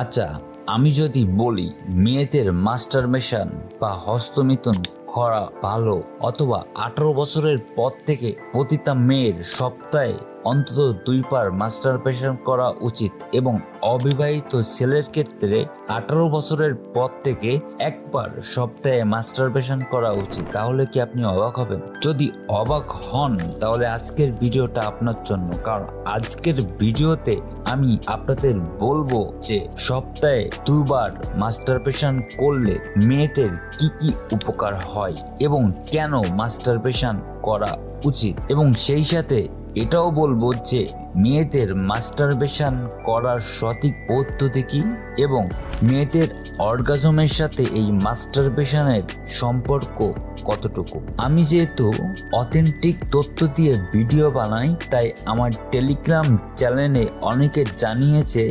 আচ্ছা, আমি যদি বলি মেয়েদের মাস্টারবেশন বা হস্তমিথুন করা ভালো, অথবা 18 বছরের পর থেকে প্রতিটা মেয়ের সপ্তাহে অন্তত 2 বার মাস্টারবেশন করা উচিত, এবং অবিবাহিত ছেলের ক্ষেত্রে 18 বছরের পর থেকে 1 বার সপ্তাহে মাস্টারবেশন করা উচিত, তাহলে কি আপনি অবাক হবেন? যদি অবাক হন তাহলে আজকের ভিডিওটা আপনার জন্য, কারণ আজকের ভিডিওতে আমি আপনাদের বলবো যে সপ্তাহে 2 বার মাস্টারবেশন করলে মেয়েদের কি কি উপকার হয় এবং কেন মাস্টারবেশন করা উচিত, এবং সেই সাথে এটাও বলবো যে মেয়েদের মাস্টারবেশন করার সঠিক পদ্ধতি কি এবং মেয়েদের অর্গাজমের সাথে এই মাস্টারবেশনের সম্পর্ক কতটুকু। আমি যেহেতু অথেন্টিক তথ্য দিয়ে ভিডিও বানাই, তাই আমার টেলিগ্রাম চ্যানেলে অনেকে জানিয়েছে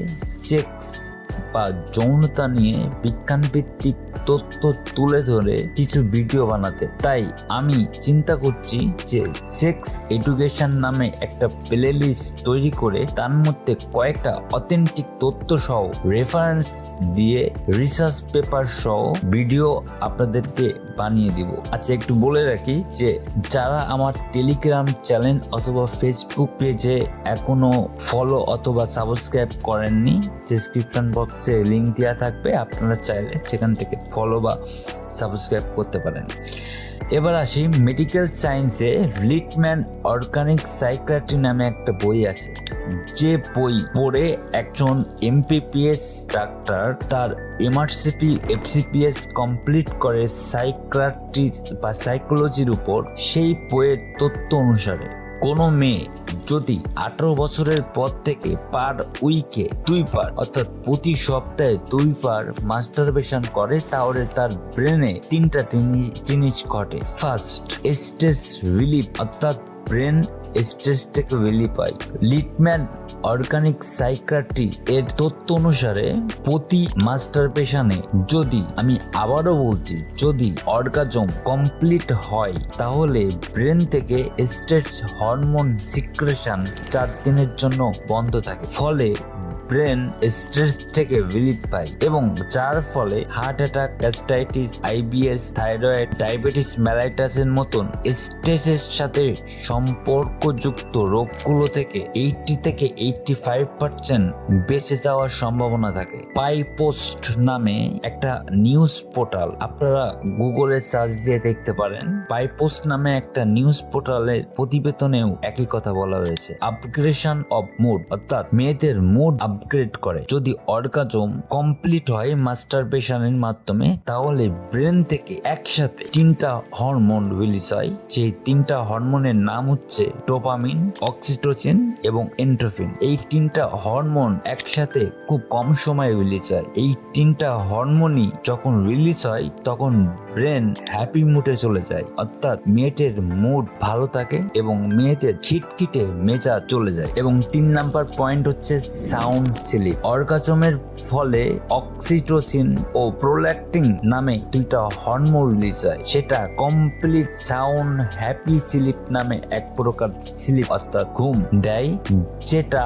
সেক্স বা যৌনতা নিয়ে বিজ্ঞানভিত্তিক তথ্য তুলে ধরে কিছু ভিডিও বানাতে। তাই আমি চিন্তা করছি যে সেক্স এডুকেশন নামে একটা প্লেলিস্ট তৈরি করে তার মধ্যে কয়েকটা অথেন্টিক তথ্য সহ, রেফারেন্স দিয়ে, রিসার্চ পেপার সহ ভিডিও আপনাদেরকে বানিয়ে দিব। আচ্ছা, একটু বলে রাখি যে যারা আমার টেলিগ্রাম চ্যানেল অথবা ফেসবুক পেজে এখনো ফলো অথবা সাবস্ক্রাইব করেননি, ডেসক্রিপশন বক্সে লিংক দেওয়া থাকবে, আপনারা চাইলে সেখান থেকে ফলো বা সাবস্ক্রাইব করতে পারেন। এবার আসি মেডিকেল সায়েন্সে লিটম্যান অর্গানিক সাইকিয়াট্রি নামে একটা বই আছে, যে বই পড়ে একজন এমপিপিএস ডাক্তার তার এমআরসিপি এফসিপিএস কমপ্লিট করে সাইকিয়াট্রি বা সাইকোলজির উপর। সেই বইয়ের তথ্য অনুসারে কোনো মেয়ে যদি 18 বছরের পর থেকে পার উইকে 2 বার অর্থাৎ প্রতি সপ্তাহে 2 বার মাস্টারবেশন করে, তাহলে তার ব্রেনে 3টা জিনিস ঘটে। ফার্স্ট, স্ট্রেস রিলিফ, অর্থাৎ ব্রেন স্ট্রেস থেকে রিলিফ পায়। লিটম্যান অর্গানিক সাইকিয়াট্রি এর তথ্য অনুসারে প্রতি মাস্টারবেশনে যদি, আমি আবারও বলছি, যদি অর্গাজম কমপ্লিট হয় তাহলে ব্রেন থেকে স্ট্রেস হরমোন সিক্রেশন 4 দিনের জন্য বন্ধ থাকে, ফলে ব্রেন স্ট্রেস থেকে রিলিফ পায়, এবং যার ফলে heart attack, gastritis, IBS, thyroid, diabetes মেলাইটাসের মতন স্ট্রেসের সাথে সম্পর্কযুক্ত রোগগুলো থেকে 80 থেকে 85% বেঁচে যাওয়ার সম্ভাবনা থাকে। পাই পোস্ট নামে একটা নিউজ পোর্টাল, আপনারা গুগলে সার্চ দিয়ে দেখতে পারেন, পাই পোস্ট নামে একটা নিউজ পোর্টালের প্রতিবেদনেও একই কথা বলা হয়েছে। আপগ্রেশন অফ মুড, অর্থাৎ মেয়েদের মুড আপগ্রেড করে যদি অর্গাজম কমপ্লিট হয় মাস্টারবেশনের মাধ্যমে, তাহলে ব্রেন থেকে একসাথে 3টা হরমোন রিলিজ হয়। সেই 3টা হরমোনের নাম হচ্ছে ডোপামিন, অক্সিটোসিন এবং এন্ডোরফিন। এই 3টা হরমোন একসাথে খুব কম সময়ে রিলিজ হয়। এই 3টা হরমোনই যখন রিলিজ হয় তখন ব্রেন হ্যাপি মুডে চলে যায়, অর্থাৎ মেয়েদের মুড ভালো থাকে এবং মেয়েদের খিটখিটে মেজাজ চলে যায়। এবং 3 নাম্বার পয়েন্ট হচ্ছে সাউন্ড স্লিপ। অর্গাজমের ফলে অক্সিটোসিন ও প্রোল্যাক্টিন নামে 2টা হরমোন রিলিজ হয়, সেটা কমপ্লিট সাউন্ড হ্যাপি স্লিপ নামে এক প্রকার স্লিপ অর্থাৎ ঘুম দেয়, যেটা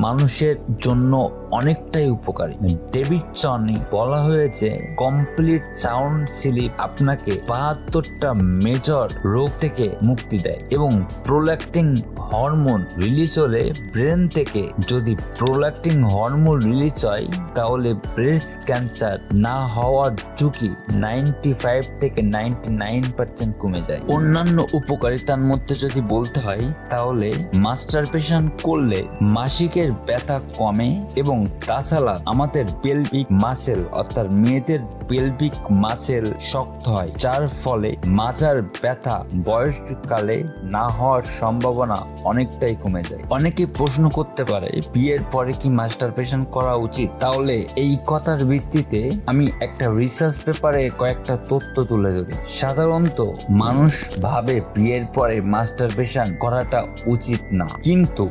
মানুষের জন্য অনেকটাই উপকারী। ডেভিডসনে বলা হয়েছে কমপ্লিট সাউন্ড স্লিপ আপনাকে 72টা মেজর রোগ থেকে মুক্তি দেয়, এবং প্রোল্যাক্টিন হরমোন রিলিজ হলে ব্রেন থেকে, যদি প্রোল্যাক্টিন হরমোন রিলিজ হয় তাহলে ব্রেস্ট ক্যান্সার না হওয়ার ঝুঁকি 95 থেকে 99% কমে যায়। অন্যান্য উপকারিতার মধ্যে যদি বলতে হয় তাহলে মাস্টারবেশন করলে মাসিকের ব্যথা কমে, এবং তাছাড়া আমাদের পেলভিক মাসেল অর্থাৎ মেয়েদের পেলভিক মাসেল শক্ত হয়, যার ফলে মাজার ব্যথা বয়সকালে না হওয়ার সম্ভাবনা অনেকটাই কমে যায়। অনেকে প্রশ্ন করতে পারে বিয়ের পরে কি মাস্টারবেশন করা উচিত? তাহলে এই কথার ভিত্তিতে আমি একটা রিসার্চ পেপারে কয়েকটা তথ্য তুলে ধরি। সাধারণত মানুষ ভাবে বিয়ের পরে মাস্টারবেশন করাটা উচিত না, কিন্তু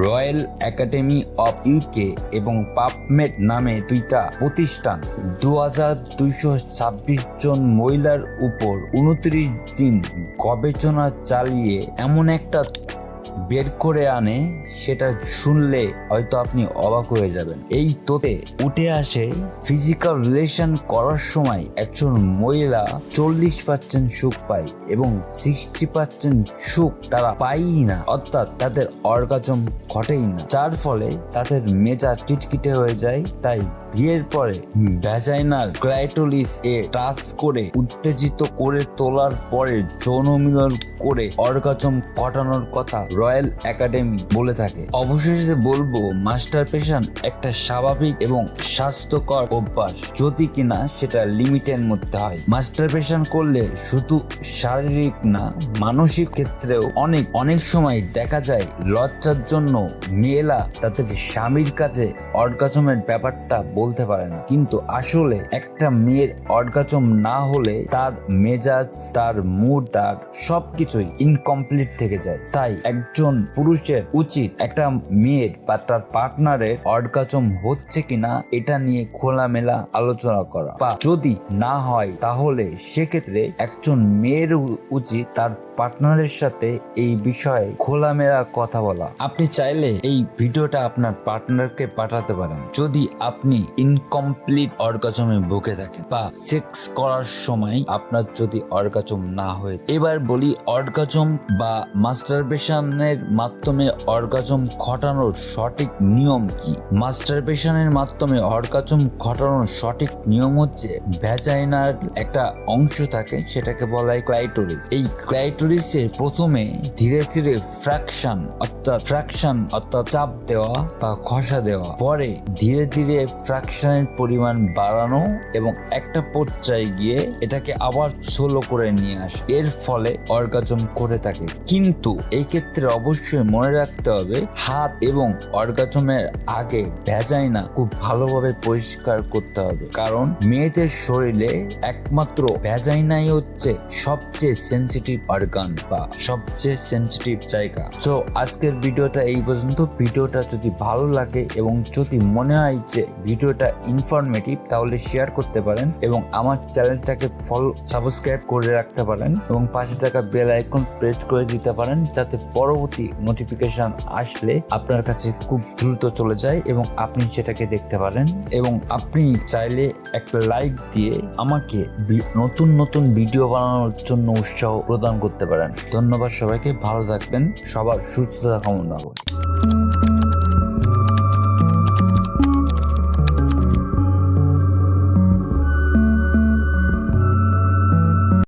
রয়্যাল একাডেমি অফ ইউকে এবং পাবমেড নামে 2টা প্রতিষ্ঠান 2226 জন মহিলার উপর 29 দিন গবেষণা চালিয়ে এমন একটা বের করে আনে সেটা শুনলে হয়তো আপনি অবাক হয়ে যাবেন। এই তোতে উঠে আসে ফিজিক্যাল রিলেশন করার সময় একজন মহিলা 40% সুখ পায় এবং 60% সুখ তারা পায়ই না, অর্থাৎ তাদের অর্গাজম ঘটেই না, যার ফলে তাদের মেজাজ খিটখিটে হয়ে যায়। তাই বিয়ের পরে ভ্যাজাইনাল ক্লাইটোরিস এ টাচ করে উত্তেজিত করে তোলার পরে যৌন মিলন করে অর্গাজম ঘটানোর কথা রয়্যাল একাডেমি বলে থাকে। অবশেষে বলবো মাস্টারবেশন একটা স্বাভাবিক এবং স্বাস্থ্যকর অভ্যাস, যদি কিনা সেটা লিমিটের মধ্যে হয়। মাস্টারবেশন করলে শুধু শারীরিক না, মানসিক ক্ষেত্রেও অনেক সময় দেখা যায় লজ্জার জন্য মেয়েরা তাদের স্বামীর কাছে অর্গাজমের ব্যাপারটা বলতে পারে না, কিন্তু আসলে একটা মেয়ের অর্গাজম না হলে তার মেজাজ, তার মুড, তার সবকিছুই ইনকমপ্লিট থেকে যায়। তাই একজন পুরুষের উচিত একটা মেয়ের বা তার পার্টনারের অর্গাজম হচ্ছে কিনা এটা নিয়ে খোলামেলা আলোচনা করা, বা যদি না হয় তাহলে সেক্ষেত্রে একজন মেয়ের উচিত তার পার্টনারের সাথে এই বিষয়ে খোলামেলা কথা বলা। আপনি চাইলে এই ভিডিওটা আপনার পার্টনারকে পাঠাতে পারেন যদি আপনি ইনকমপ্লিট অর্গাজমে ভুগে থাকেন বা সেক্স করার সময় আপনার যদি অর্গাজম না হয়। এবার বলি অর্গাজম বা মাস্টারবেশনের মাধ্যমে অর্গাজম ঘটানোর সঠিক নিয়ম কি। মাস্টারবেশনের মাধ্যমে অর্গাজম ঘটানোর সঠিক নিয়ম হচ্ছে ভ্যাজাইনার একটা অংশ থাকে, সেটাকে বলা হয় ক্লাইটোরিস। এই ক্লাইটোরিসে প্রথমে ধীরে ধীরে ফ্র্যাকশন অর্থাৎ চাপ দেওয়া বা ঘষা দেওয়া, পরে ধীরে ধীরে ফ্র্যাকশনের পরিমাণ বাড়ানো এবং একটা পর্যায়ে গিয়ে এটাকে আবার স্লো করে নিয়ে আসে। এর ফলে অর্গাজম করে থাকে। কিন্তু এই ক্ষেত্রে অবশ্যই মনে রাখতে হবে হাত এবং অর্গাজমের আগে ভ্যাজাইনা খুব ভালোভাবে পরিষ্কার করতে হবে, কারণ মেয়েদের শরীরে একমাত্র ভ্যাজাইনাই হচ্ছে সবচেয়ে সেন্সিটিভ অর্গান বা সবচেয়ে সেন্সিটিভ জায়গা। তো আজকের ভিডিওটা এই পর্যন্ত। ভিডিওটা যদি ভালো লাগে এবং যদি মনে হয় যে ভিডিওটা ইনফরমেটিভ তাহলে শেয়ার করতে পারেন এবং আমার চ্যানেলটাকে সাবস্ক্রাইব করে রাখতে পারেন এবং পাশে থাকা বেল আইকন প্রেস করে দিতে পারেন, যাতে পরবর্তী নোটিফিকেশন আসলে আপনার কাছে খুব দ্রুত চলে যায় এবং আপনি সেটাকে দেখতে পারেন। এবং আপনি চাইলে একটা লাইক দিয়ে আমাকে নতুন ভিডিও বানানোর জন্য উৎসাহ প্রদান করতে পারেন। ধন্যবাদ সবাইকে, ভালো থাকবেন, সবার সুস্থতা কামনা করি।